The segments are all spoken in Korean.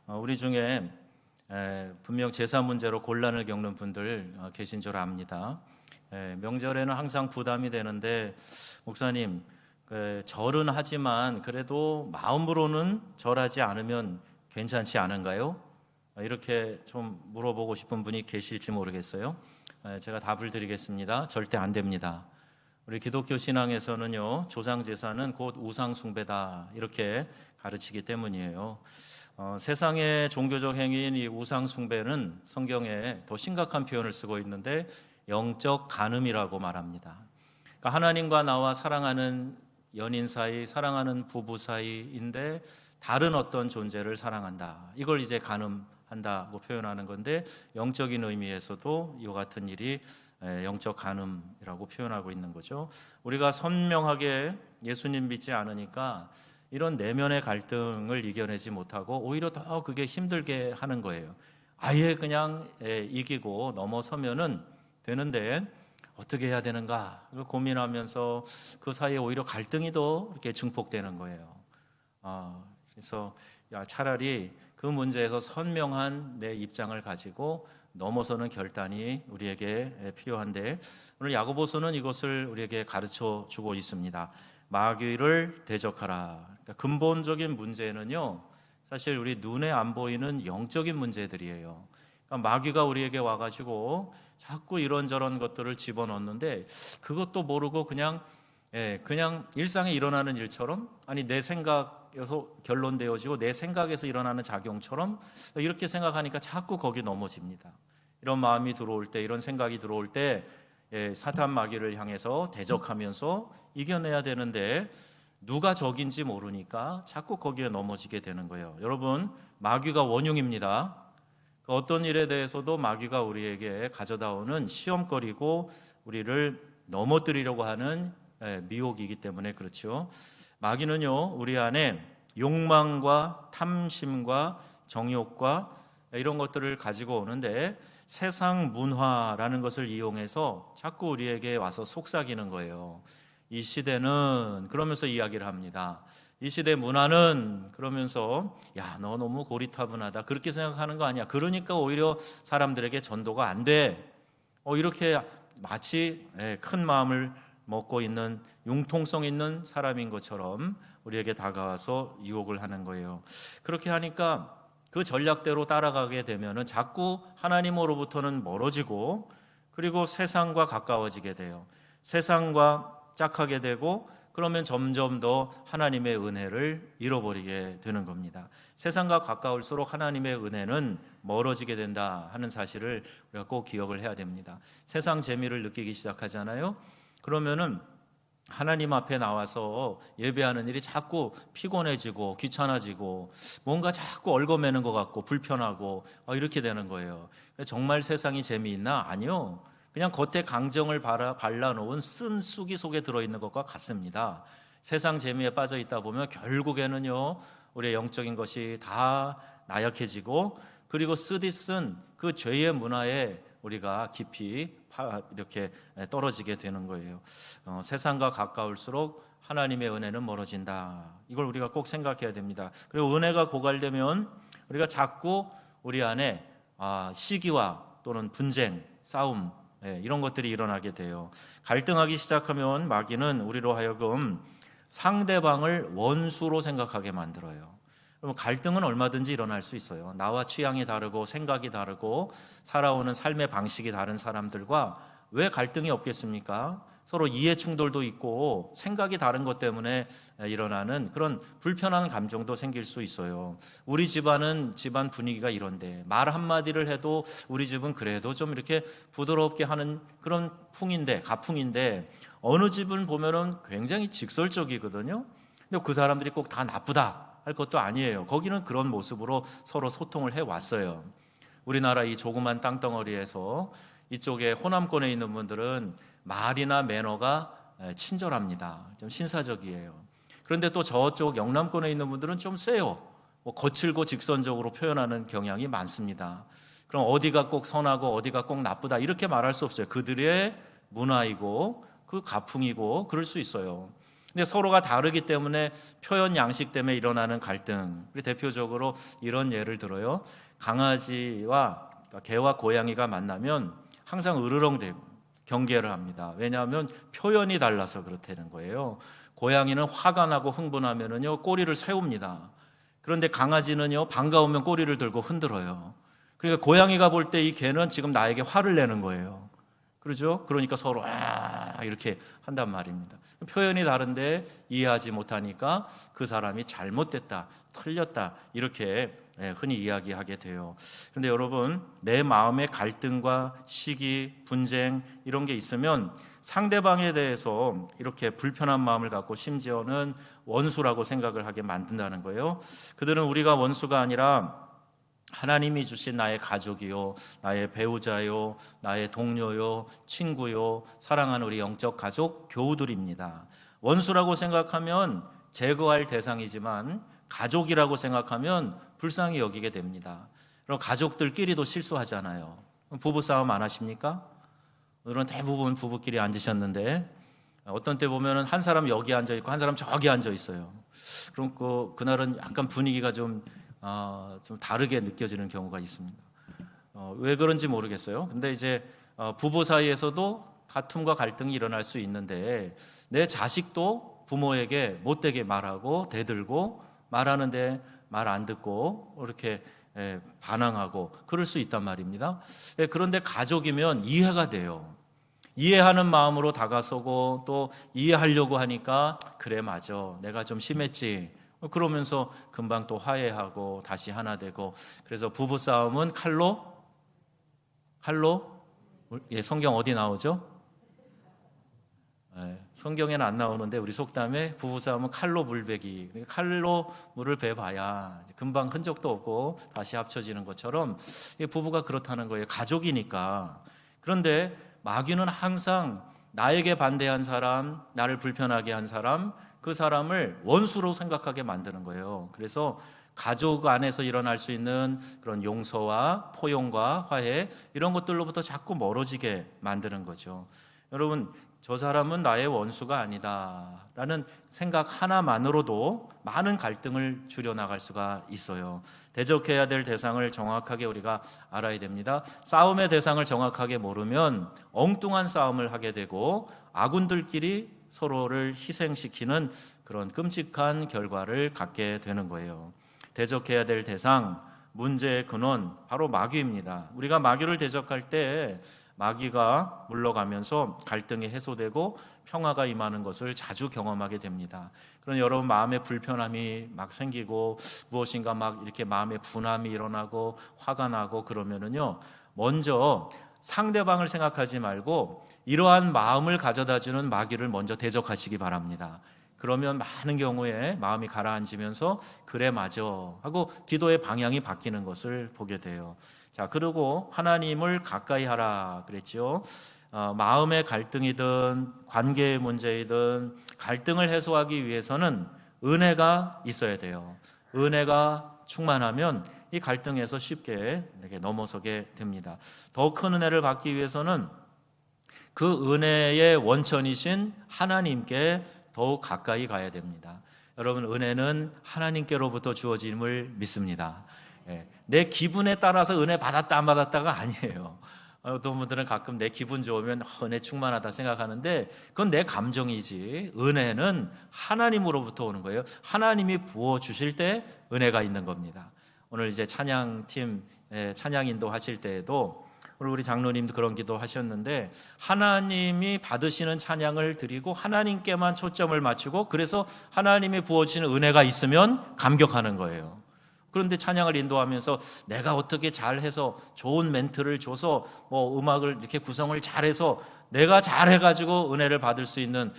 우리 중에 분명 제사 문제로 곤란을 겪는 분들 계신 줄 압니다. 명절에는 항상 부담이 되는데, 목사님, 절은 하지만 그래도 마음으로는 절하지 않으면 괜찮지 않은가요? 이렇게 좀 물어보고 싶은 분이 계실지 모르겠어요. 제가 답을 드리겠습니다. 절대 안 됩니다. 우리 기독교 신앙에서는요, 조상 제사는 곧 우상 숭배다 이렇게 가르치기 때문이에요. 세상의 종교적 행위인 이 우상 숭배는 성경에 더 심각한 표현을 쓰고 있는데 영적 간음이라고 말합니다. 그러니까 하나님과 나와 사랑하는 연인 사이, 사랑하는 부부 사이인데 다른 어떤 존재를 사랑한다. 이걸 이제 간음한다고 표현하는 건데, 영적인 의미에서도 이와 같은 일이 영적 간음이라고 표현하고 있는 거죠. 우리가 선명하게 예수님 믿지 않으니까 이런 내면의 갈등을 이겨내지 못하고 오히려 더 그게 힘들게 하는 거예요. 아예 그냥 이기고 넘어서면은 되는데 어떻게 해야 되는가 고민하면서 그 사이에 오히려 갈등이 더 이렇게 증폭되는 거예요. 그래서 차라리 그 문제에서 선명한 내 입장을 가지고 넘어서는 결단이 우리에게 필요한데, 오늘 야고보서는 이것을 우리에게 가르쳐 주고 있습니다. 마귀를 대적하라. 그러니까 근본적인 문제는요, 사실 우리 눈에 안 보이는 영적인 문제들이에요. 그러니까 마귀가 우리에게 와가지고 자꾸 이런저런 것들을 집어넣는데, 그것도 모르고 그냥 일상에 일어나는 일처럼, 아니 내 생각에서 결론되어지고 내 생각에서 일어나는 작용처럼 이렇게 생각하니까 자꾸 거기 넘어집니다. 이런 마음이 들어올 때, 이런 생각이 들어올 때 사탄 마귀를 향해서 대적하면서 이겨내야 되는데 누가 적인지 모르니까 자꾸 거기에 넘어지게 되는 거예요. 여러분, 마귀가 원흉입니다. 어떤 일에 대해서도 마귀가 우리에게 가져다 오는 시험거리고 우리를 넘어뜨리려고 하는 미혹이기 때문에 그렇죠. 마귀는요, 우리 안에 욕망과 탐심과 정욕과 이런 것들을 가지고 오는데, 세상 문화라는 것을 이용해서 자꾸 우리에게 와서 속삭이는 거예요. 이 시대는 그러면서 이야기를 합니다. 이 시대 문화는 그러면서 야, 너 너무 고리타분하다 그렇게 생각하는 거 아니야. 그러니까 오히려 사람들에게 전도가 안 돼. 이렇게 마치 큰 마음을 먹고 있는 융통성 있는 사람인 것처럼 우리에게 다가와서 유혹을 하는 거예요. 그렇게 하니까 그 전략대로 따라가게 되면은 자꾸 하나님으로부터는 멀어지고, 그리고 세상과 가까워지게 돼요. 세상과 짝하게 되고, 그러면 점점 더 하나님의 은혜를 잃어버리게 되는 겁니다. 세상과 가까울수록 하나님의 은혜는 멀어지게 된다 하는 사실을 우리가 꼭 기억을 해야 됩니다. 세상 재미를 느끼기 시작하잖아요. 그러면은 하나님 앞에 나와서 예배하는 일이 자꾸 피곤해지고 귀찮아지고 뭔가 자꾸 얽어매는 것 같고 불편하고 이렇게 되는 거예요. 정말 세상이 재미있나? 아니요. 그냥 겉에 강정을 발라놓은 쓴 쑥이 속에 들어있는 것과 같습니다. 세상 재미에 빠져 있다 보면 결국에는요, 우리의 영적인 것이 다 나약해지고, 그리고 쓰디 쓴 그 죄의 문화에 우리가 깊이 이렇게 떨어지게 되는 거예요. 세상과 가까울수록 하나님의 은혜는 멀어진다. 이걸 우리가 꼭 생각해야 됩니다. 그리고 은혜가 고갈되면 우리가 자꾸 우리 안에 시기와 또는 분쟁, 싸움 이런 것들이 일어나게 돼요. 갈등하기 시작하면 마귀는 우리로 하여금 상대방을 원수로 생각하게 만들어요. 그럼 갈등은 얼마든지 일어날 수 있어요. 나와 취향이 다르고 생각이 다르고 살아오는 삶의 방식이 다른 사람들과 왜 갈등이 없겠습니까? 서로 이해 충돌도 있고 생각이 다른 것 때문에 일어나는 그런 불편한 감정도 생길 수 있어요. 우리 집안은 집안 분위기가 이런데 말 한마디를 해도 우리 집은 그래도 좀 이렇게 부드럽게 하는 그런 가풍인데 어느 집은 보면은 굉장히 직설적이거든요. 근데 그 사람들이 꼭 다 나쁘다 할 것도 아니에요. 거기는 그런 모습으로 서로 소통을 해왔어요. 우리나라 이 조그만 땅덩어리에서 이쪽에 호남권에 있는 분들은 말이나 매너가 친절합니다. 좀 신사적이에요. 그런데 또 저쪽 영남권에 있는 분들은 좀 세요. 거칠고 직선적으로 표현하는 경향이 많습니다. 그럼 어디가 꼭 선하고 어디가 꼭 나쁘다 이렇게 말할 수 없어요. 그들의 문화이고 그 가풍이고 그럴 수 있어요. 근데 서로가 다르기 때문에 표현 양식 때문에 일어나는 갈등. 대표적으로 이런 예를 들어요. 강아지와 개와 고양이가 만나면 항상 으르렁대고 경계를 합니다. 왜냐하면 표현이 달라서 그렇다는 거예요. 고양이는 화가 나고 흥분하면은요 꼬리를 세웁니다. 그런데 강아지는요 반가우면 꼬리를 들고 흔들어요. 그러니까 고양이가 볼 때 이 개는 지금 나에게 화를 내는 거예요. 그렇죠? 그러니까 서로 이렇게 한단 말입니다. 표현이 다른데 이해하지 못하니까 그 사람이 잘못됐다, 틀렸다 이렇게 흔히 이야기하게 돼요. 그런데 여러분, 내 마음의 갈등과 시기, 분쟁 이런 게 있으면 상대방에 대해서 이렇게 불편한 마음을 갖고 심지어는 원수라고 생각을 하게 만든다는 거예요. 그들은 우리가 원수가 아니라 하나님이 주신 나의 가족이요, 나의 배우자요, 나의 동료요, 친구요, 사랑하는 우리 영적 가족, 교우들입니다. 원수라고 생각하면 제거할 대상이지만 가족이라고 생각하면 불쌍히 여기게 됩니다. 그럼 가족들끼리도 실수하잖아요. 부부싸움 안 하십니까? 오늘은 대부분 부부끼리 앉으셨는데 어떤 때 보면 한 사람 여기 앉아 있고 한 사람 저기 앉아 있어요. 그럼 그날은 약간 분위기가 좀 다르게 느껴지는 경우가 있습니다. 왜 그런지 모르겠어요. 근데 이제 부부 사이에서도 다툼과 갈등이 일어날 수 있는데 내 자식도 부모에게 못되게 말하고 대들고 말하는데 말 안 듣고 이렇게 반항하고 그럴 수 있단 말입니다. 그런데 가족이면 이해가 돼요. 이해하는 마음으로 다가서고 또 이해하려고 하니까 그래 맞아 내가 좀 심했지 그러면서 금방 또 화해하고 다시 하나 되고. 그래서 부부싸움은 칼로 성경 어디 나오죠? 성경에는 안 나오는데 우리 속담에 부부싸움은 칼로 물베기, 칼로 물을 베봐야 금방 흔적도 없고 다시 합쳐지는 것처럼 부부가 그렇다는 거예요. 가족이니까. 그런데 마귀는 항상 나에게 반대한 사람, 나를 불편하게 한 사람, 그 사람을 원수로 생각하게 만드는 거예요. 그래서 가족 안에서 일어날 수 있는 그런 용서와 포용과 화해 이런 것들로부터 자꾸 멀어지게 만드는 거죠. 여러분, 저 사람은 나의 원수가 아니다 라는 생각 하나만으로도 많은 갈등을 줄여나갈 수가 있어요. 대적해야 될 대상을 정확하게 우리가 알아야 됩니다. 싸움의 대상을 정확하게 모르면 엉뚱한 싸움을 하게 되고 아군들끼리 서로를 희생시키는 그런 끔찍한 결과를 갖게 되는 거예요. 대적해야 될 대상, 문제의 근원 바로 마귀입니다. 우리가 마귀를 대적할 때 마귀가 물러가면서 갈등이 해소되고 평화가 임하는 것을 자주 경험하게 됩니다. 그런 여러분 마음에 불편함이 막 생기고 무엇인가 막 이렇게 마음에 분함이 일어나고 화가 나고 그러면은요, 먼저 상대방을 생각하지 말고 이러한 마음을 가져다주는 마귀를 먼저 대적하시기 바랍니다. 그러면 많은 경우에 마음이 가라앉으면서 그래 맞아 하고 기도의 방향이 바뀌는 것을 보게 돼요. 자, 그리고 하나님을 가까이 하라 그랬죠. 마음의 갈등이든 관계의 문제이든 갈등을 해소하기 위해서는 은혜가 있어야 돼요. 은혜가 충만하면 이 갈등에서 쉽게 이렇게 넘어서게 됩니다. 더 큰 은혜를 받기 위해서는 그 은혜의 원천이신 하나님께 더욱 가까이 가야 됩니다. 여러분, 은혜는 하나님께로부터 주어짐을 믿습니다. 내 기분에 따라서 은혜 받았다 안 받았다가 아니에요. 어떤 분들은 가끔 내 기분 좋으면 은혜 충만하다 생각하는데 그건 내 감정이지, 은혜는 하나님으로부터 오는 거예요. 하나님이 부어주실 때 은혜가 있는 겁니다. 오늘 이제 찬양팀 찬양 인도하실 때에도 우리 장로님도 그런 기도 하셨는데 하나님이 받으시는 찬양을 드리고 하나님께만 초점을 맞추고 그래서 하나님이 부어주시는 은혜가 있으면 감격하는 거예요. 그런데 찬양을 인도하면서 내가 어떻게 잘해서 좋은 멘트를 줘서 뭐 음악을 이렇게 구성을 잘해서 내가 잘해가지고 은혜를 받을 수 있는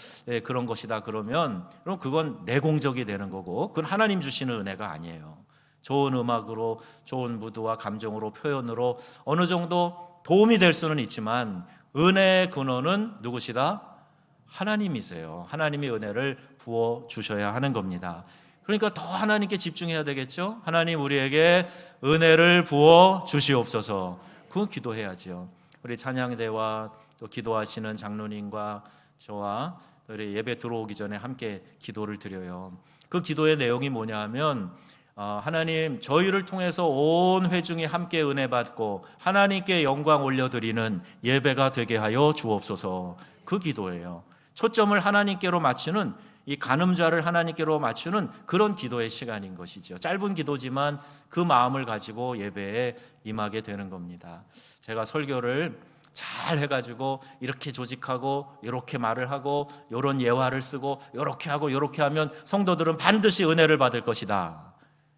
그런 것이다 그러면 그럼 그건 내공적이 되는 거고 그건 하나님 주시는 은혜가 아니에요. 좋은 음악으로 좋은 무드와 감정으로 표현으로 어느 정도 도움이 될 수는 있지만 은혜의 근원은 누구시다? 하나님이세요. 하나님이 은혜를 부어주셔야 하는 겁니다. 그러니까 더 하나님께 집중해야 되겠죠. 하나님 우리에게 은혜를 부어 주시옵소서. 그건 기도해야죠. 우리 찬양대와 또 기도하시는 장로님과 저와 예배 들어오기 전에 함께 기도를 드려요. 그 기도의 내용이 뭐냐 하면 하나님, 저희를 통해서 온 회중이 함께 은혜 받고 하나님께 영광 올려드리는 예배가 되게 하여 주옵소서. 그 기도예요. 초점을 하나님께로 맞추는, 이 간음자를 하나님께로 맞추는 그런 기도의 시간인 것이죠. 짧은 기도지만 그 마음을 가지고 예배에 임하게 되는 겁니다. 제가 설교를 잘 해가지고 이렇게 조직하고 이렇게 말을 하고 이런 예화를 쓰고 이렇게 하고 이렇게 하면 성도들은 반드시 은혜를 받을 것이다.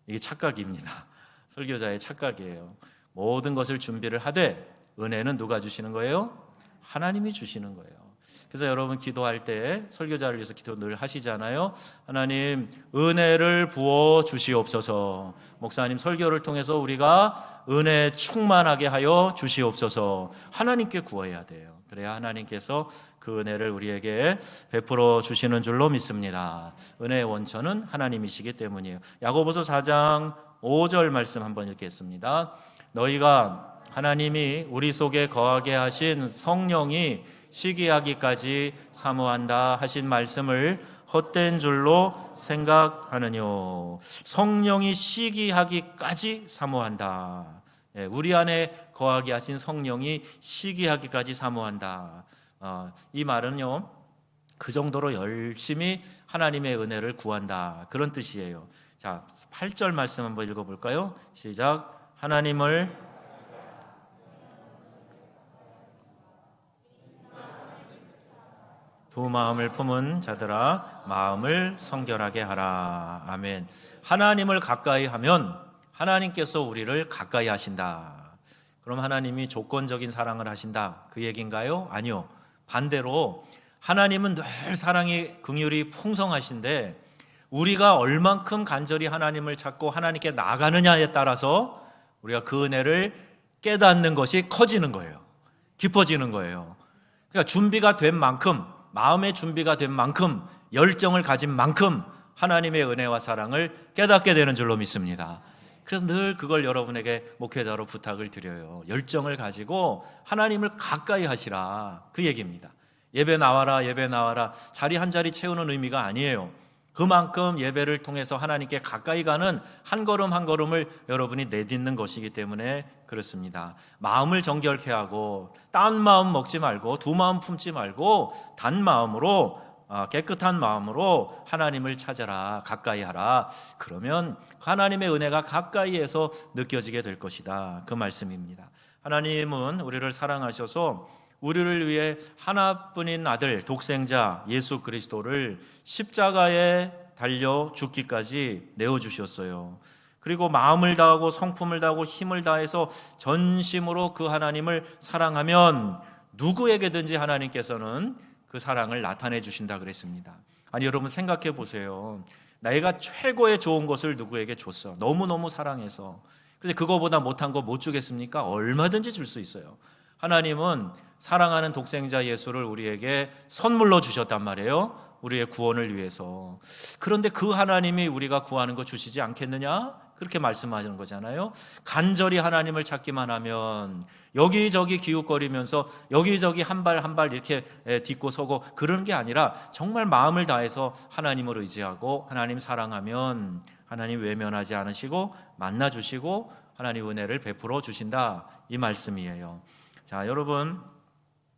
이게 착각입니다. 설교자의 착각이에요. 모든 것을 준비를 하되 은혜는 누가 주시는 거예요? 하나님이 주시는 거예요. 그래서 여러분 기도할 때 설교자를 위해서 기도 늘 하시잖아요. 하나님, 은혜를 부어 주시옵소서. 목사님 설교를 통해서 우리가 은혜 충만하게 하여 주시옵소서. 하나님께 구해야 돼요. 그래야 하나님께서 그 은혜를 우리에게 베풀어 주시는 줄로 믿습니다. 은혜의 원천은 하나님이시기 때문이에요. 야고보서 4장 5절 말씀 한번 읽겠습니다. 너희가 하나님이 우리 속에 거하게 하신 성령이 시기하기까지 사모한다 하신 말씀을 헛된 줄로 생각하느뇨. 성령이 시기하기까지 사모한다. 우리 안에 거하게 하신 성령이 시기하기까지 사모한다. 이 말은요, 그 정도로 열심히 하나님의 은혜를 구한다, 그런 뜻이에요. 자, 8절 말씀 한번 읽어볼까요? 시작. 하나님을 두 마음을 품은 자들아 마음을 성결하게 하라. 아멘. 하나님을 가까이 하면 하나님께서 우리를 가까이 하신다. 그럼 하나님이 조건적인 사랑을 하신다, 그 얘기인가요? 아니요. 반대로 하나님은 늘 사랑이, 긍휼이 풍성하신데 우리가 얼만큼 간절히 하나님을 찾고 하나님께 나아가느냐에 따라서 우리가 그 은혜를 깨닫는 것이 커지는 거예요. 깊어지는 거예요. 그러니까 준비가 된 만큼, 마음의 준비가 된 만큼, 열정을 가진 만큼 하나님의 은혜와 사랑을 깨닫게 되는 줄로 믿습니다. 그래서 늘 그걸 여러분에게 목회자로 부탁을 드려요. 열정을 가지고 하나님을 가까이 하시라, 그 얘기입니다. 예배 나와라, 예배 나와라, 자리 한 자리 채우는 의미가 아니에요. 그만큼 예배를 통해서 하나님께 가까이 가는 한 걸음 한 걸음을 여러분이 내딛는 것이기 때문에 그렇습니다. 마음을 정결케 하고 딴 마음 먹지 말고 두 마음 품지 말고 단 마음으로, 깨끗한 마음으로 하나님을 찾아라, 가까이 하라. 그러면 하나님의 은혜가 가까이에서 느껴지게 될 것이다, 그 말씀입니다. 하나님은 우리를 사랑하셔서 우리를 위해 하나뿐인 아들, 독생자 예수 그리스도를 십자가에 달려 죽기까지 내어주셨어요. 그리고 마음을 다하고 성품을 다하고 힘을 다해서 전심으로 그 하나님을 사랑하면 누구에게든지 하나님께서는 그 사랑을 나타내 주신다 그랬습니다. 아니, 여러분 생각해 보세요. 내가 최고의 좋은 것을 누구에게 줬어. 너무너무 사랑해서. 근데 그거보다 못한 거 못 주겠습니까? 얼마든지 줄 수 있어요. 하나님은 사랑하는 독생자 예수를 우리에게 선물로 주셨단 말이에요. 우리의 구원을 위해서. 그런데 그 하나님이 우리가 구하는 거 주시지 않겠느냐? 그렇게 말씀하시는 거잖아요. 간절히 하나님을 찾기만 하면 여기저기 기웃거리면서 여기저기 한 발 한 발 이렇게 딛고 서고 그런 게 아니라 정말 마음을 다해서 하나님을 의지하고 하나님 사랑하면 하나님 외면하지 않으시고 만나주시고 하나님 은혜를 베풀어 주신다, 이 말씀이에요. 자, 여러분,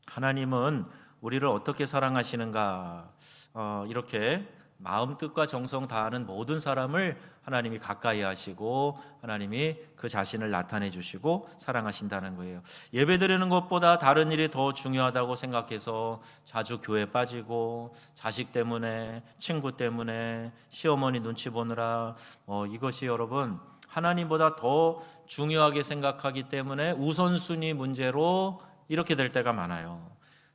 하나님은 우리를 어떻게 사랑하시는가? 이렇게 마음 뜻과 정성 다하는 모든 사람을 하나님이 가까이 하시고 하나님이 그 자신을 나타내 주시고 사랑하신다는 거예요. 예배드리는 것보다 다른 일이 더 중요하다고 생각해서 자주 교회 빠지고 자식 때문에, 친구 때문에, 시어머니 눈치 보느라 이것이 여러분 하나님보다 더 중요하게 생각하기 때문에 우선순위 문제로 이렇게 될 때가 많아요.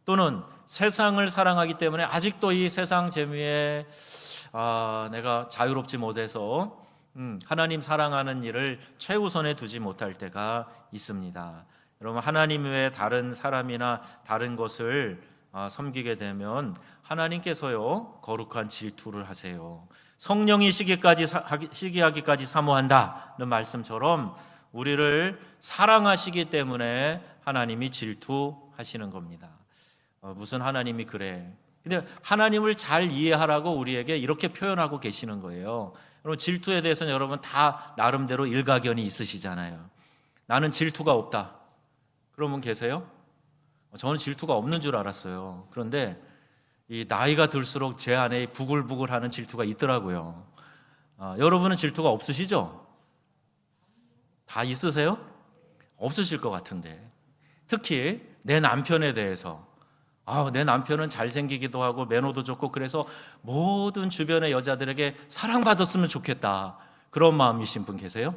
또는 세상을 사랑하기 때문에 아직도 이 세상 재미에 내가 자유롭지 못해서 하나님 사랑하는 일을 최우선에 두지 못할 때가 있습니다. 여러분, 하나님 외에 다른 사람이나 다른 것을 섬기게 되면 하나님께서요 거룩한 질투를 하세요. 성령이 시기하기까지 사모한다는 말씀처럼 우리를 사랑하시기 때문에 하나님이 질투하시는 겁니다. 무슨 하나님이 그래? 근데 하나님을 잘 이해하라고 우리에게 이렇게 표현하고 계시는 거예요. 여러분, 질투에 대해서는 여러분 다 나름대로 일가견이 있으시잖아요. 나는 질투가 없다. 그런 분 계세요? 저는 질투가 없는 줄 알았어요. 그런데 이 나이가 들수록 제 안에 부글부글하는 질투가 있더라고요. 여러분은 질투가 없으시죠? 다 있으세요? 없으실 것 같은데. 특히 내 남편에 대해서 내 남편은 잘생기기도 하고 매너도 좋고 그래서 모든 주변의 여자들에게 사랑받았으면 좋겠다. 그런 마음이신 분 계세요?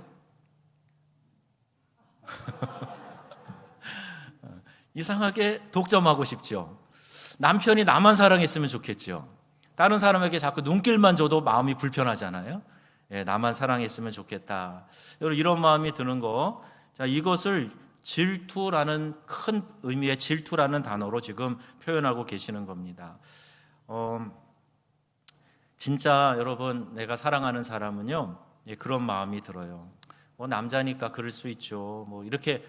이상하게 독점하고 싶죠. 남편이 나만 사랑했으면 좋겠죠. 다른 사람에게 자꾸 눈길만 줘도 마음이 불편하잖아요. 나만 사랑했으면 좋겠다. 여러분, 이런 마음이 드는 거, 자, 이것을 질투라는 큰 의미의 질투라는 단어로 지금 표현하고 계시는 겁니다. 진짜 여러분, 내가 사랑하는 사람은요, 그런 마음이 들어요. 남자니까 그럴 수 있죠. 이렇게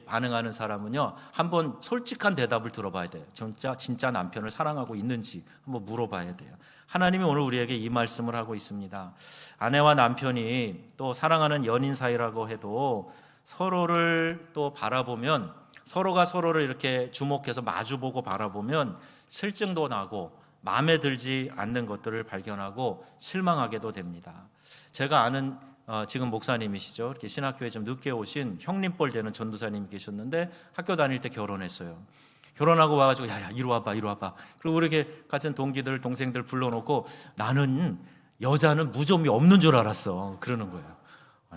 반응하는 사람은요, 한번 솔직한 대답을 들어봐야 돼요. 진짜 남편을 사랑하고 있는지 한번 물어봐야 돼요. 하나님이 오늘 우리에게 이 말씀을 하고 있습니다. 아내와 남편이 또 사랑하는 연인 사이라고 해도 서로를 또 바라보면, 서로가 서로를 이렇게 주목해서 마주보고 바라보면 실증도 나고 마음에 들지 않는 것들을 발견하고 실망하게도 됩니다. 제가 아는 지금 목사님이시죠. 이렇게 신학교에 좀 늦게 오신 형님뻘 되는 전도사님이 계셨는데 학교 다닐 때 결혼했어요. 결혼하고 와가지고 야 이리 와봐. 그리고 이렇게 같은 동기들 동생들 불러놓고 나는 여자는 무좀이 없는 줄 알았어. 그러는 거예요.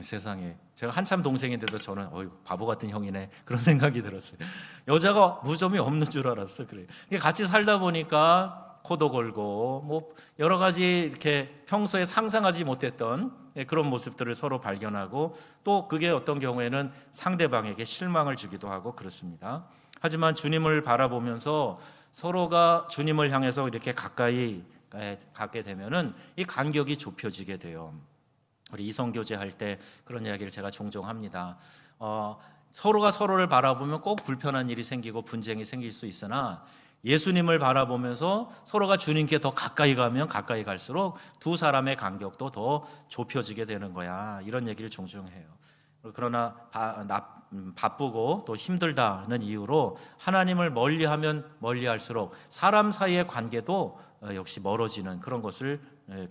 세상에, 제가 한참 동생인데도 저는 바보 같은 형이네 그런 생각이 들었어요. 여자가 무좀이 없는 줄 알았어. 그래. 같이 살다 보니까 코도 걸고 여러 가지 이렇게 평소에 상상하지 못했던 그런 모습들을 서로 발견하고 또 그게 어떤 경우에는 상대방에게 실망을 주기도 하고 그렇습니다. 하지만 주님을 바라보면서 서로가 주님을 향해서 이렇게 가까이 가게 되면은 이 간격이 좁혀지게 돼요. 우리 이성교제 할 때 그런 이야기를 제가 종종 합니다. 서로가 서로를 바라보면 꼭 불편한 일이 생기고 분쟁이 생길 수 있으나 예수님을 바라보면서 서로가 주님께 더 가까이 가면 가까이 갈수록 두 사람의 간격도 더 좁혀지게 되는 거야. 이런 얘기를 종종 해요. 그러나 바쁘고 또 힘들다는 이유로 하나님을 멀리하면 멀리할수록 사람 사이의 관계도 역시 멀어지는 그런 것을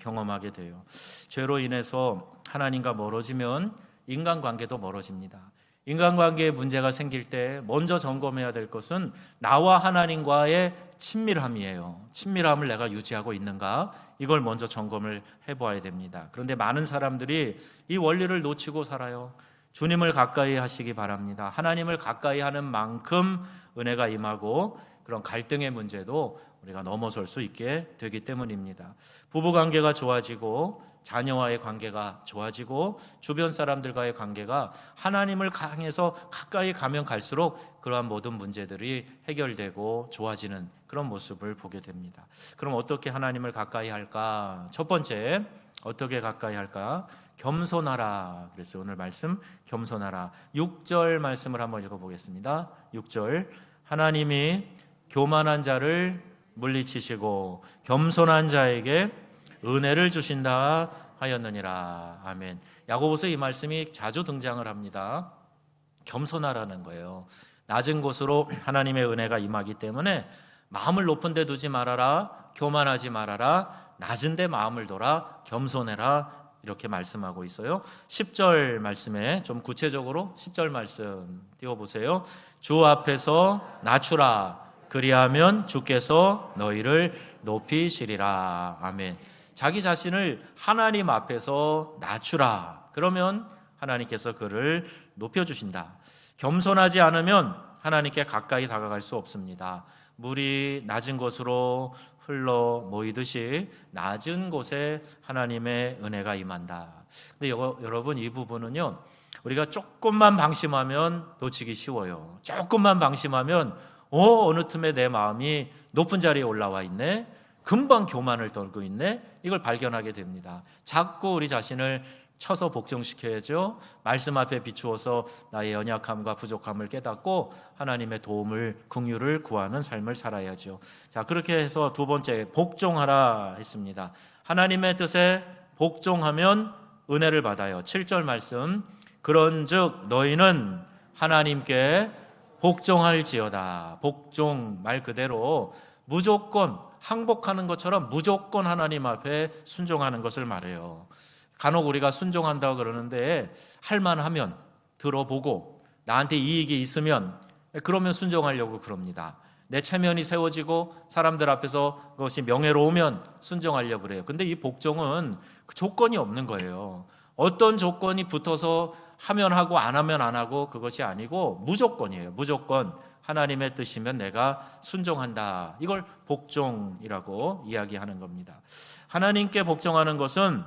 경험하게 돼요. 죄로 인해서 하나님과 멀어지면 인간관계도 멀어집니다. 인간관계에 문제가 생길 때 먼저 점검해야 될 것은 나와 하나님과의 친밀함이에요. 친밀함을 내가 유지하고 있는가? 이걸 먼저 점검을 해봐야 됩니다. 그런데 많은 사람들이 이 원리를 놓치고 살아요. 주님을 가까이 하시기 바랍니다. 하나님을 가까이 하는 만큼 은혜가 임하고 그런 갈등의 문제도 우리가 넘어설 수 있게 되기 때문입니다. 부부관계가 좋아지고 자녀와의 관계가 좋아지고 주변 사람들과의 관계가 하나님을 향해서 가까이 가면 갈수록 그러한 모든 문제들이 해결되고 좋아지는 그런 모습을 보게 됩니다. 그럼 어떻게 하나님을 가까이 할까? 첫 번째, 어떻게 가까이 할까? 겸손하라. 그래서 오늘 말씀 겸손하라. 6절 말씀을 한번 읽어보겠습니다. 6절, 하나님이 교만한 자를 물리치시고 겸손한 자에게 은혜를 주신다 하였느니라. 아멘. 야고보서 이 말씀이 자주 등장을 합니다. 겸손하라는 거예요. 낮은 곳으로 하나님의 은혜가 임하기 때문에 마음을 높은 데 두지 말아라, 교만하지 말아라, 낮은 데 마음을 둬라, 겸손해라, 이렇게 말씀하고 있어요. 10절 말씀에 좀 구체적으로 10절 말씀 띄워보세요. 주 앞에서 낮추라, 그리하면 주께서 너희를 높이시리라. 아멘. 자기 자신을 하나님 앞에서 낮추라. 그러면 하나님께서 그를 높여주신다. 겸손하지 않으면 하나님께 가까이 다가갈 수 없습니다. 물이 낮은 곳으로 흘러 모이듯이 낮은 곳에 하나님의 은혜가 임한다. 근데 여러분, 이 부분은요, 우리가 조금만 방심하면 놓치기 쉬워요. 조금만 방심하면 어느 틈에 내 마음이 높은 자리에 올라와 있네, 금방 교만을 떨고 있네, 이걸 발견하게 됩니다. 자꾸 우리 자신을 쳐서 복종시켜야죠. 말씀 앞에 비추어서 나의 연약함과 부족함을 깨닫고 하나님의 도움을, 긍휼을 구하는 삶을 살아야죠. 자, 그렇게 해서 두 번째, 복종하라 했습니다. 하나님의 뜻에 복종하면 은혜를 받아요. 7절 말씀, 그런즉 너희는 하나님께 복종할지어다. 복종 말 그대로 무조건 항복하는 것처럼 무조건 하나님 앞에 순종하는 것을 말해요. 간혹 우리가 순종한다고 그러는데 할만하면 들어보고 나한테 이익이 있으면 그러면 순종하려고 그럽니다. 내 체면이 세워지고 사람들 앞에서 그것이 명예로우면 순종하려고 그래요. 근데 이 복종은 조건이 없는 거예요. 어떤 조건이 붙어서 하면 하고 안 하면 안 하고 그것이 아니고 무조건이에요. 무조건 하나님의 뜻이면 내가 순종한다. 이걸 복종이라고 이야기하는 겁니다. 하나님께 복종하는 것은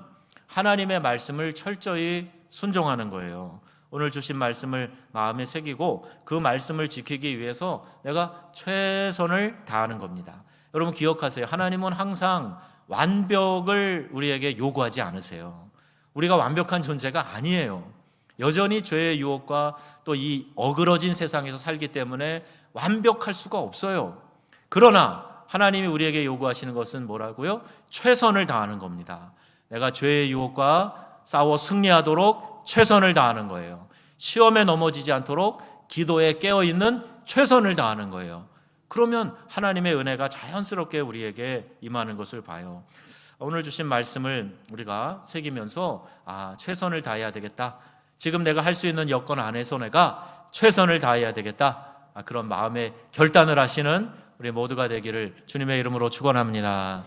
하나님의 말씀을 철저히 순종하는 거예요. 오늘 주신 말씀을 마음에 새기고 그 말씀을 지키기 위해서 내가 최선을 다하는 겁니다. 여러분 기억하세요. 하나님은 항상 완벽을 우리에게 요구하지 않으세요. 우리가 완벽한 존재가 아니에요. 여전히 죄의 유혹과 또 이 어그러진 세상에서 살기 때문에 완벽할 수가 없어요. 그러나 하나님이 우리에게 요구하시는 것은 뭐라고요? 최선을 다하는 겁니다. 내가 죄의 유혹과 싸워 승리하도록 최선을 다하는 거예요. 시험에 넘어지지 않도록 기도에 깨어있는 최선을 다하는 거예요. 그러면 하나님의 은혜가 자연스럽게 우리에게 임하는 것을 봐요. 오늘 주신 말씀을 우리가 새기면서 최선을 다해야 되겠다. 지금 내가 할 수 있는 여건 안에서 내가 최선을 다해야 되겠다. 그런 마음의 결단을 하시는 우리 모두가 되기를 주님의 이름으로 축원합니다.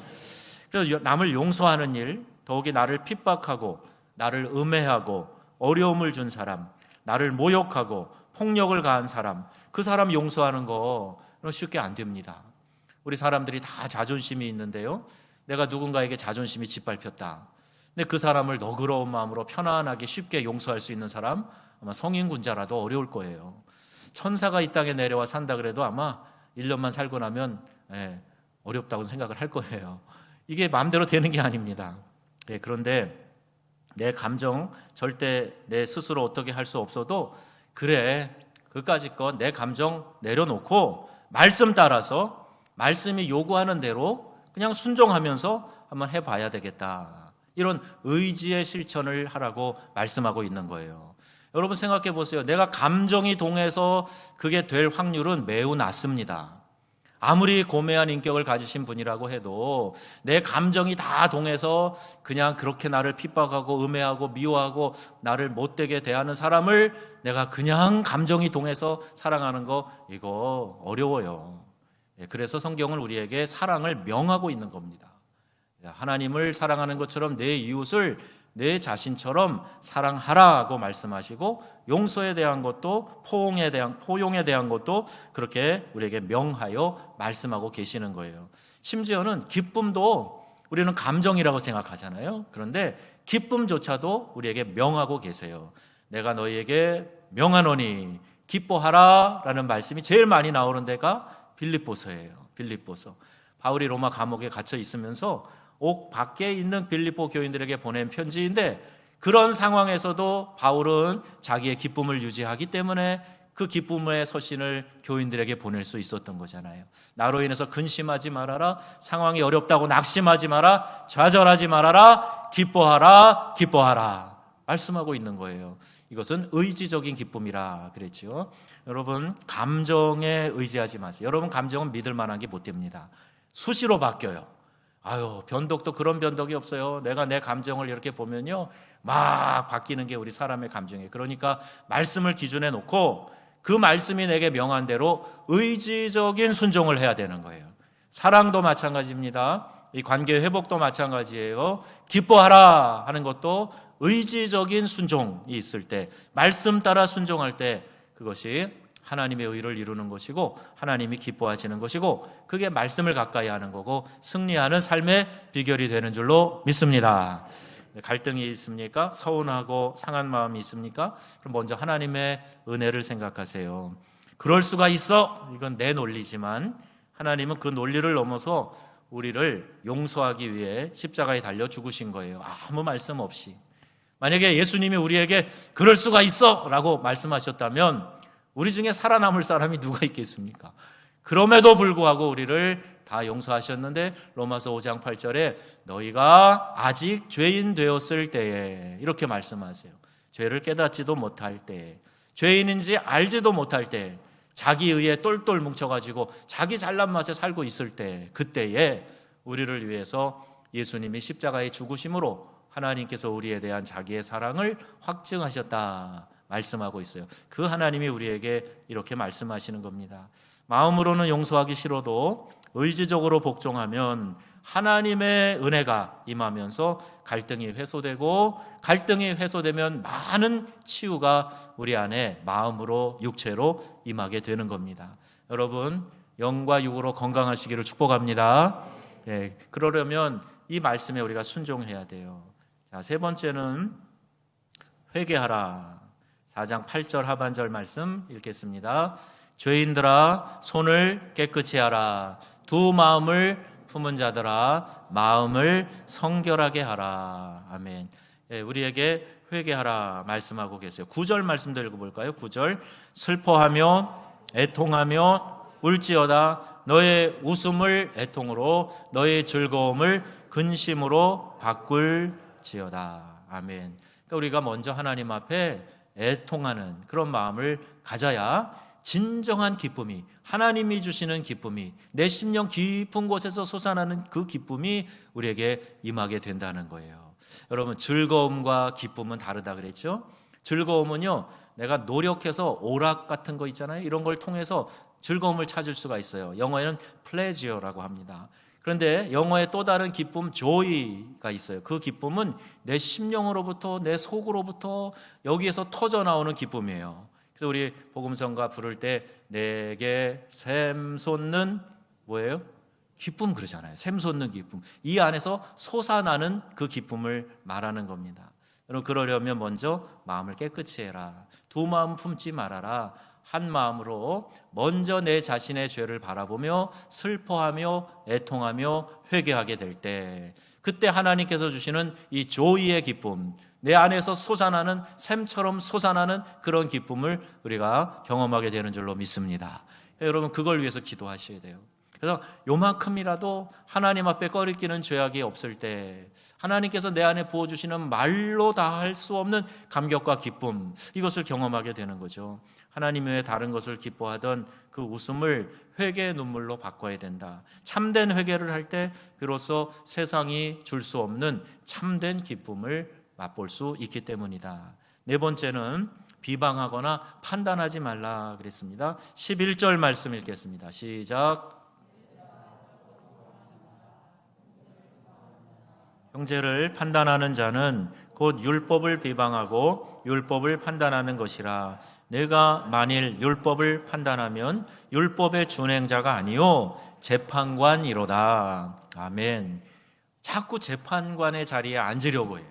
그래서 남을 용서하는 일, 더욱이 나를 핍박하고 나를 음해하고 어려움을 준 사람, 나를 모욕하고 폭력을 가한 사람, 그 사람 용서하는 거 쉽게 안 됩니다. 우리 사람들이 다 자존심이 있는데요, 내가 누군가에게 자존심이 짓밟혔다. 근데 그 사람을 너그러운 마음으로 편안하게 쉽게 용서할 수 있는 사람, 아마 성인군자라도 어려울 거예요. 천사가 이 땅에 내려와 산다 그래도 아마 1년만 살고 나면 어렵다고 생각을 할 거예요. 이게 마음대로 되는 게 아닙니다. 그런데 내 감정 절대 내 스스로 어떻게 할 수 없어도 그래, 그까짓 내 감정 내려놓고 말씀 따라서 말씀이 요구하는 대로 그냥 순종하면서 한번 해봐야 되겠다. 이런 의지의 실천을 하라고 말씀하고 있는 거예요. 여러분 생각해 보세요. 내가 감정이 동해서 그게 될 확률은 매우 낮습니다. 아무리 고매한 인격을 가지신 분이라고 해도 내 감정이 다 동해서 그냥 그렇게 나를 핍박하고 음해하고 미워하고 나를 못되게 대하는 사람을 내가 그냥 감정이 동해서 사랑하는 거, 이거 어려워요. 그래서 성경은 우리에게 사랑을 명하고 있는 겁니다. 하나님을 사랑하는 것처럼 내 이웃을 내 자신처럼 사랑하라고 말씀하시고, 용서에 대한 것도 포용에 대한 것도 그렇게 우리에게 명하여 말씀하고 계시는 거예요. 심지어는 기쁨도 우리는 감정이라고 생각하잖아요. 그런데 기쁨조차도 우리에게 명하고 계세요. 내가 너희에게 명하노니 기뻐하라 라는 말씀이 제일 많이 나오는 데가 빌립보서예요. 빌립보서. 바울이 로마 감옥에 갇혀 있으면서 옥 밖에 있는 빌립보 교인들에게 보낸 편지인데, 그런 상황에서도 바울은 자기의 기쁨을 유지하기 때문에 그 기쁨의 서신을 교인들에게 보낼 수 있었던 거잖아요. 나로 인해서 근심하지 말아라, 상황이 어렵다고 낙심하지 마라, 좌절하지 말아라, 기뻐하라, 기뻐하라 말씀하고 있는 거예요. 이것은 의지적인 기쁨이라 그랬죠. 여러분 감정에 의지하지 마세요. 여러분 감정은 믿을 만한 게 못 됩니다. 수시로 바뀌어요. 변덕도 그런 변덕이 없어요. 내가 내 감정을 이렇게 보면요, 막 바뀌는 게 우리 사람의 감정이에요. 그러니까 말씀을 기준에 놓고 그 말씀이 내게 명한 대로 의지적인 순종을 해야 되는 거예요. 사랑도 마찬가지입니다. 이 관계 회복도 마찬가지예요. 기뻐하라 하는 것도 의지적인 순종이 있을 때, 말씀 따라 순종할 때 그것이 하나님의 의를 이루는 것이고 하나님이 기뻐하시는 것이고, 그게 말씀을 가까이 하는 거고 승리하는 삶의 비결이 되는 줄로 믿습니다. 갈등이 있습니까? 서운하고 상한 마음이 있습니까? 그럼 먼저 하나님의 은혜를 생각하세요. 그럴 수가 있어. 이건 내 논리지만 하나님은 그 논리를 넘어서 우리를 용서하기 위해 십자가에 달려 죽으신 거예요. 아무 말씀 없이. 만약에 예수님이 우리에게 그럴 수가 있어 라고 말씀하셨다면 우리 중에 살아남을 사람이 누가 있겠습니까? 그럼에도 불구하고 우리를 다 용서하셨는데 로마서 5장 8절에 너희가 아직 죄인 되었을 때에 이렇게 말씀하세요. 죄를 깨닫지도 못할 때, 죄인인지 알지도 못할 때, 자기 의에 똘똘 뭉쳐가지고 자기 잘난 맛에 살고 있을 때, 그때에 우리를 위해서 예수님이 십자가에 죽으심으로 하나님께서 우리에 대한 자기의 사랑을 확증하셨다 말씀하고 있어요. 그 하나님이 우리에게 이렇게 말씀하시는 겁니다. 마음으로는 용서하기 싫어도 의지적으로 복종하면 하나님의 은혜가 임하면서 갈등이 회소되고, 갈등이 회소되면 많은 치유가 우리 안에 마음으로 육체로 임하게 되는 겁니다. 여러분, 영과 육으로 건강하시기를 축복합니다. 네, 그러려면 이 말씀에 우리가 순종해야 돼요. 자, 세 번째는 회개하라. 4장 8절 하반절 말씀 읽겠습니다. 죄인들아 손을 깨끗이 하라. 두 마음을 품은 자들아 마음을 성결하게 하라. 아멘. 예, 우리에게 회개하라 말씀하고 계세요. 9절 말씀도 읽어볼까요? 9절 슬퍼하며 애통하며 울지어다. 너의 웃음을 애통으로 너의 즐거움을 근심으로 바꿀지어다. 아멘. 그러니까 우리가 먼저 하나님 앞에 애통하는 그런 마음을 가져야 진정한 기쁨이, 하나님이 주시는 기쁨이, 내 심령 깊은 곳에서 솟아나는 그 기쁨이 우리에게 임하게 된다는 거예요. 여러분, 즐거움과 기쁨은 다르다 그랬죠? 즐거움은요, 내가 노력해서 오락 같은 거 있잖아요. 이런 걸 통해서 즐거움을 찾을 수가 있어요. 영어에는 pleasure라고 합니다. 그런데 영어의 또 다른 기쁨, joy가 있어요. 그 기쁨은 내 심령으로부터, 내 속으로부터 여기에서 터져 나오는 기쁨이에요. 그래서 우리 복음성가 부를 때 내게 샘솟는 뭐예요? 기쁨 그러잖아요. 샘솟는 기쁨. 이 안에서 솟아나는 그 기쁨을 말하는 겁니다. 여러분, 그러려면 먼저 마음을 깨끗이 해라. 두 마음 품지 말아라. 한 마음으로 먼저 내 자신의 죄를 바라보며 슬퍼하며 애통하며 회개하게 될 때, 그때 하나님께서 주시는 이 조이의 기쁨, 내 안에서 솟아나는 샘처럼 솟아나는 그런 기쁨을 우리가 경험하게 되는 줄로 믿습니다. 여러분, 그걸 위해서 기도하셔야 돼요. 그래서 요만큼이라도 하나님 앞에 꺼리끼는 죄악이 없을 때 하나님께서 내 안에 부어주시는 말로 다 할 수 없는 감격과 기쁨, 이것을 경험하게 되는 거죠. 하나님 외에 다른 것을 기뻐하던 그 웃음을 회개의 눈물로 바꿔야 된다. 참된 회개를 할 때 비로소 세상이 줄 수 없는 참된 기쁨을 맛볼 수 있기 때문이다. 네 번째는 비방하거나 판단하지 말라 그랬습니다. 11절 말씀 읽겠습니다. 시작. 형제를 판단하는 자는 곧 율법을 비방하고 율법을 판단하는 것이라. 내가 만일 율법을 판단하면 율법의 준행자가 아니요 재판관이로다. 아멘. 자꾸 재판관의 자리에 앉으려고 해요.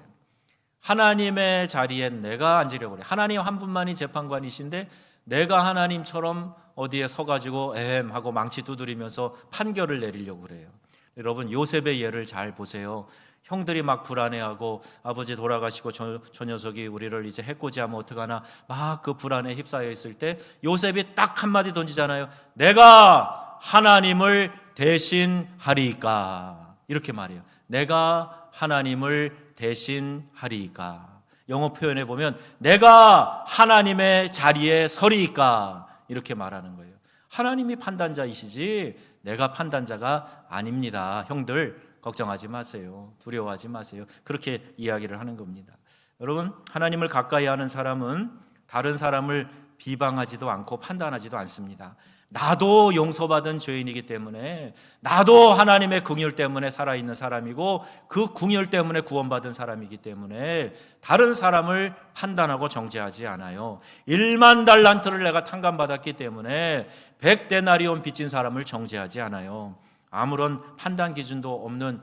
하나님의 자리에 내가 앉으려고 해요. 하나님 한 분만이 재판관이신데 내가 하나님처럼 어디에 서가지고 하고 망치 두드리면서 판결을 내리려고 그래요. 여러분, 요셉의 예를 잘 보세요. 형들이 막 불안해하고 아버지 돌아가시고 저 녀석이 우리를 이제 해코지하면 어떡하나 막 그 불안에 휩싸여 있을 때 요셉이 딱 한마디 던지잖아요. 내가 하나님을 대신하리이까. 이렇게 말해요. 내가 하나님을 대신하리이까. 영어 표현에 보면 내가 하나님의 자리에 서리이까. 이렇게 말하는 거예요. 하나님이 판단자이시지 내가 판단자가 아닙니다. 형들 걱정하지 마세요. 두려워하지 마세요. 그렇게 이야기를 하는 겁니다. 여러분, 하나님을 가까이 하는 사람은 다른 사람을 비방하지도 않고 판단하지도 않습니다. 나도 용서받은 죄인이기 때문에, 나도 하나님의 긍휼 때문에 살아있는 사람이고 그 긍휼 때문에 구원받은 사람이기 때문에 다른 사람을 판단하고 정죄하지 않아요. 1만 달란트를 내가 탕감받았기 때문에 100데나리온 빚진 사람을 정죄하지 않아요. 아무런 판단 기준도 없는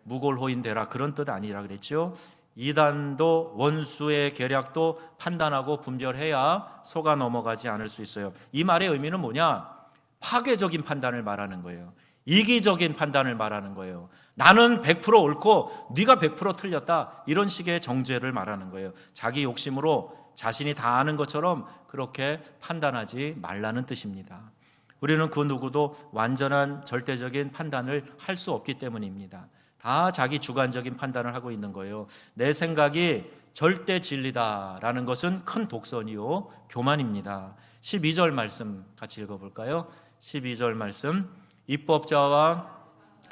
무골호인되라, 그런 뜻 아니라 그랬죠. 이단도 원수의 계략도 판단하고 분별해야 속아 넘어가지 않을 수 있어요. 이 말의 의미는 뭐냐? 파괴적인 판단을 말하는 거예요. 이기적인 판단을 말하는 거예요. 나는 100% 옳고 네가 100% 틀렸다, 이런 식의 정죄를 말하는 거예요. 자기 욕심으로 자신이 다 아는 것처럼 그렇게 판단하지 말라는 뜻입니다. 우리는 그 누구도 완전한 절대적인 판단을 할 수 없기 때문입니다. 다 자기 주관적인 판단을 하고 있는 거예요. 내 생각이 절대 진리다라는 것은 큰 독선이요 교만입니다. 12절 말씀 같이 읽어볼까요? 12절 말씀, 입법자와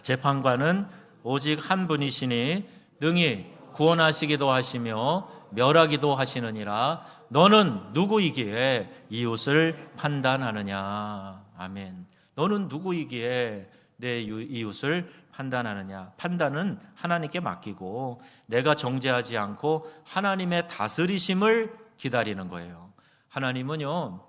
재판관은 오직 한 분이시니 능히 구원하시기도 하시며 멸하기도 하시느니라. 너는 누구이기에 이웃을 판단하느냐. 아멘. 너는 누구이기에 내 이웃을 판단하느냐. 판단은 하나님께 맡기고 내가 정죄하지 않고 하나님의 다스리심을 기다리는 거예요. 하나님은요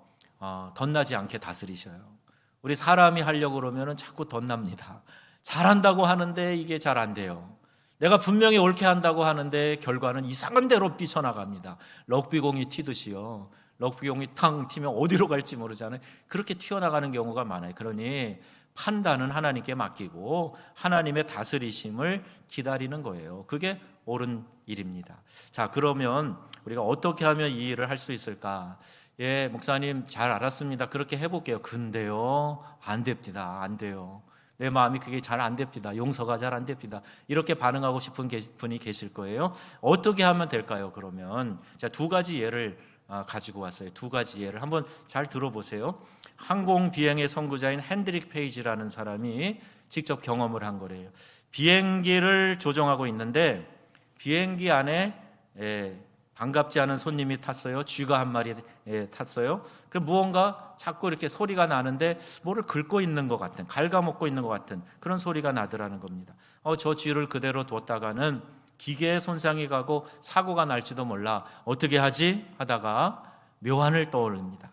덧나지 않게 다스리셔요. 우리 사람이 하려고 그러면 자꾸 덧납니다. 잘한다고 하는데 이게 잘 안 돼요. 내가 분명히 옳게 한다고 하는데 결과는 이상한 대로 삐쳐나갑니다. 럭비공이 튀듯이요. 럭비공이 탕 튀면 어디로 갈지 모르잖아요. 그렇게 튀어나가는 경우가 많아요. 그러니 판단은 하나님께 맡기고 하나님의 다스리심을 기다리는 거예요. 그게 옳은 일입니다. 자, 그러면 우리가 어떻게 하면 이 일을 할 수 있을까? 예, 목사님 잘 알았습니다. 그렇게 해볼게요. 근데요, 안 됩니다. 안 돼요. 내 마음이 그게 잘 안 됩니다. 용서가 잘 안 됩니다. 이렇게 반응하고 싶은 분이 계실 거예요. 어떻게 하면 될까요? 그러면 자, 두 가지 예를 가지고 왔어요. 두 가지 예를 한번 잘 들어보세요. 항공 비행의 선구자인 핸드릭 페이지라는 사람이 직접 경험을 한 거래요. 비행기를 조종하고 있는데 비행기 안에 반갑지 않은 손님이 탔어요. 쥐가 한 마리 탔어요. 그럼 무언가 자꾸 이렇게 소리가 나는데 뭐를 긁고 있는 것 같은, 갉아먹고 있는 것 같은 그런 소리가 나더라는 겁니다. 저 쥐를 그대로 뒀다가는 기계에 손상이 가고 사고가 날지도 몰라. 어떻게 하지? 하다가 묘안을 떠올립니다.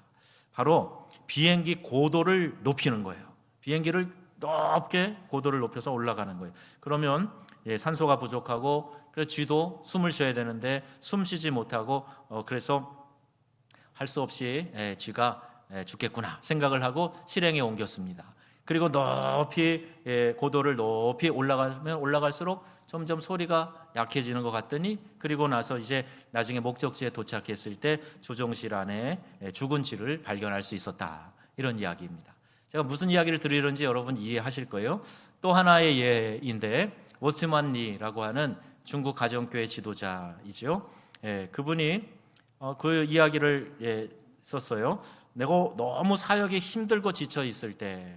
바로 비행기 고도를 높이는 거예요. 비행기를 높게 고도를 높여서 올라가는 거예요. 그러면 산소가 부족하고 그래서 쥐도 숨을 쉬어야 되는데 숨 쉬지 못하고 그래서 할 수 없이 쥐가 죽겠구나 생각을 하고 실행에 옮겼습니다. 그리고 높이 고도를 높이 올라가면 올라갈수록 점점 소리가 약해지는 것 같더니 그리고 나서 이제 나중에 목적지에 도착했을 때 조종실 안에 죽은 쥐를 발견할 수 있었다. 이런 이야기입니다. 제가 무슨 이야기를 드리는지 여러분 이해하실 거예요. 또 하나의 예인데 워츠만 리라고 하는 중국 가정교회 지도자이죠. 그분이 그 이야기를 썼어요. 내가 너무 사역에 힘들고 지쳐 있을 때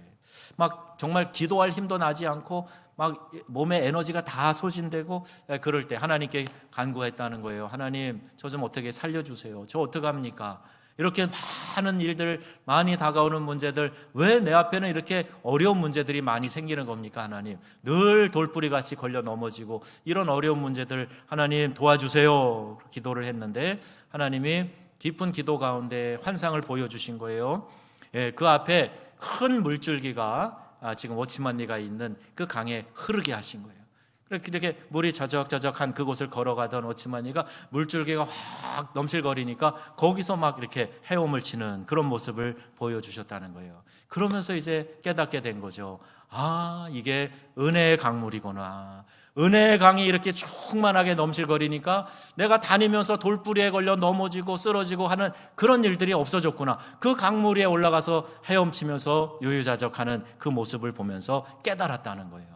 막 정말 기도할 힘도 나지 않고 막 몸에 에너지가 다 소진되고 그럴 때 하나님께 간구했다는 거예요. 하나님, 저 좀 어떻게 살려주세요. 저 어떡합니까? 이렇게 많은 일들, 많이 다가오는 문제들, 왜 내 앞에는 이렇게 어려운 문제들이 많이 생기는 겁니까? 하나님, 늘 돌뿌리같이 걸려 넘어지고 이런 어려운 문제들 하나님 도와주세요. 기도를 했는데 하나님이 깊은 기도 가운데 환상을 보여주신 거예요. 그 앞에 큰 물줄기가 지금 워치만리가 있는 그 강에 흐르게 하신 거예요. 이렇게 물이 저적저적한 그곳을 걸어가던 워치만리가 물줄기가 확 넘실거리니까 거기서 막 이렇게 헤엄을 치는 그런 모습을 보여주셨다는 거예요. 그러면서 이제 깨닫게 된 거죠. 아, 이게 은혜의 강물이구나. 은혜의 강이 이렇게 충만하게 넘실거리니까 내가 다니면서 돌뿌리에 걸려 넘어지고 쓰러지고 하는 그런 일들이 없어졌구나. 그 강물 위에 올라가서 헤엄치면서 유유자적하는 그 모습을 보면서 깨달았다는 거예요.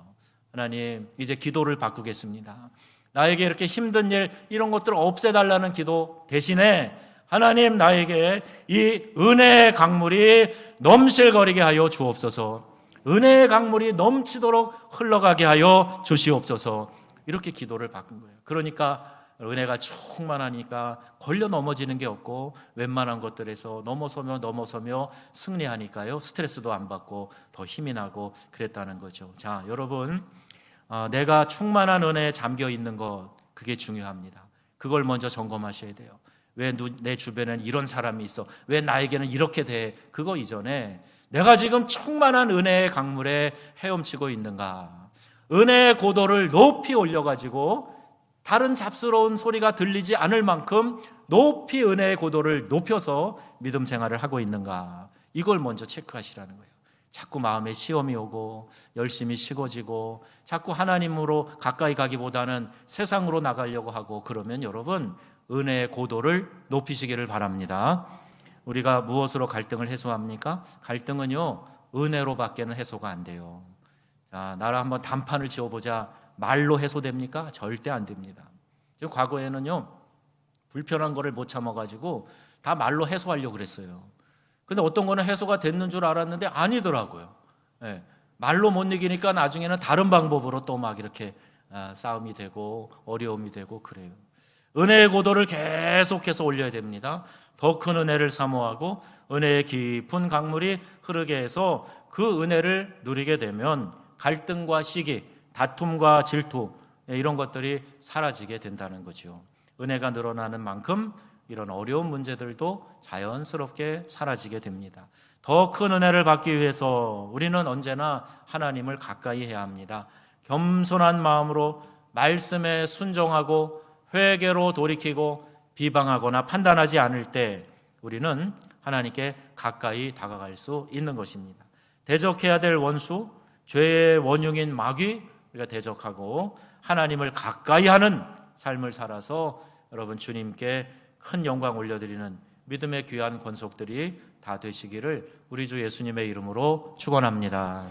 하나님, 이제 기도를 바꾸겠습니다. 나에게 이렇게 힘든 일, 이런 것들을 없애달라는 기도 대신에 하나님, 나에게 이 은혜의 강물이 넘실거리게 하여 주옵소서. 은혜의 강물이 넘치도록 흘러가게 하여 주시옵소서. 이렇게 기도를 바꾼 거예요. 그러니까 은혜가 충만하니까 걸려 넘어지는 게 없고 웬만한 것들에서 넘어서며 승리하니까요, 스트레스도 안 받고 더 힘이 나고 그랬다는 거죠. 자, 여러분, 내가 충만한 은혜에 잠겨 있는 것, 그게 중요합니다. 그걸 먼저 점검하셔야 돼요. 왜 내 주변에는 이런 사람이 있어? 왜 나에게는 이렇게 돼? 그거 이전에 내가 지금 충만한 은혜의 강물에 헤엄치고 있는가? 은혜의 고도를 높이 올려가지고 다른 잡스러운 소리가 들리지 않을 만큼 높이 은혜의 고도를 높여서 믿음 생활을 하고 있는가? 이걸 먼저 체크하시라는 거예요. 자꾸 마음에 시험이 오고 열심히 식어지고 자꾸 하나님으로 가까이 가기보다는 세상으로 나가려고 하고 그러면 여러분 은혜의 고도를 높이시기를 바랍니다. 우리가 무엇으로 갈등을 해소합니까? 갈등은요 은혜로밖에는 해소가 안 돼요. 자, 나를 한번 단판을 지어보자 말로 해소됩니까? 절대 안 됩니다. 지금 과거에는요 불편한 거를 못 참아가지고 다 말로 해소하려고 그랬어요. 근데 어떤 거는 해소가 됐는 줄 알았는데 아니더라고요. 예, 말로 못 이기니까 나중에는 다른 방법으로 또 막 이렇게 싸움이 되고 어려움이 되고 그래요. 은혜의 고도를 계속해서 올려야 됩니다. 더 큰 은혜를 사모하고 은혜의 깊은 강물이 흐르게 해서 그 은혜를 누리게 되면 갈등과 시기, 다툼과 질투 이런 것들이 사라지게 된다는 거죠. 은혜가 늘어나는 만큼 이런 어려운 문제들도 자연스럽게 사라지게 됩니다. 더 큰 은혜를 받기 위해서 우리는 언제나 하나님을 가까이 해야 합니다. 겸손한 마음으로 말씀에 순종하고 회개로 돌이키고 비방하거나 판단하지 않을 때 우리는 하나님께 가까이 다가갈 수 있는 것입니다. 대적해야 될 원수, 죄의 원흉인 마귀 우리가 대적하고 하나님을 가까이 하는 삶을 살아서 여러분 주님께 큰 영광 올려드리는 믿음의 귀한 권속들이 다 되시기를 우리 주 예수님의 이름으로 축원합니다.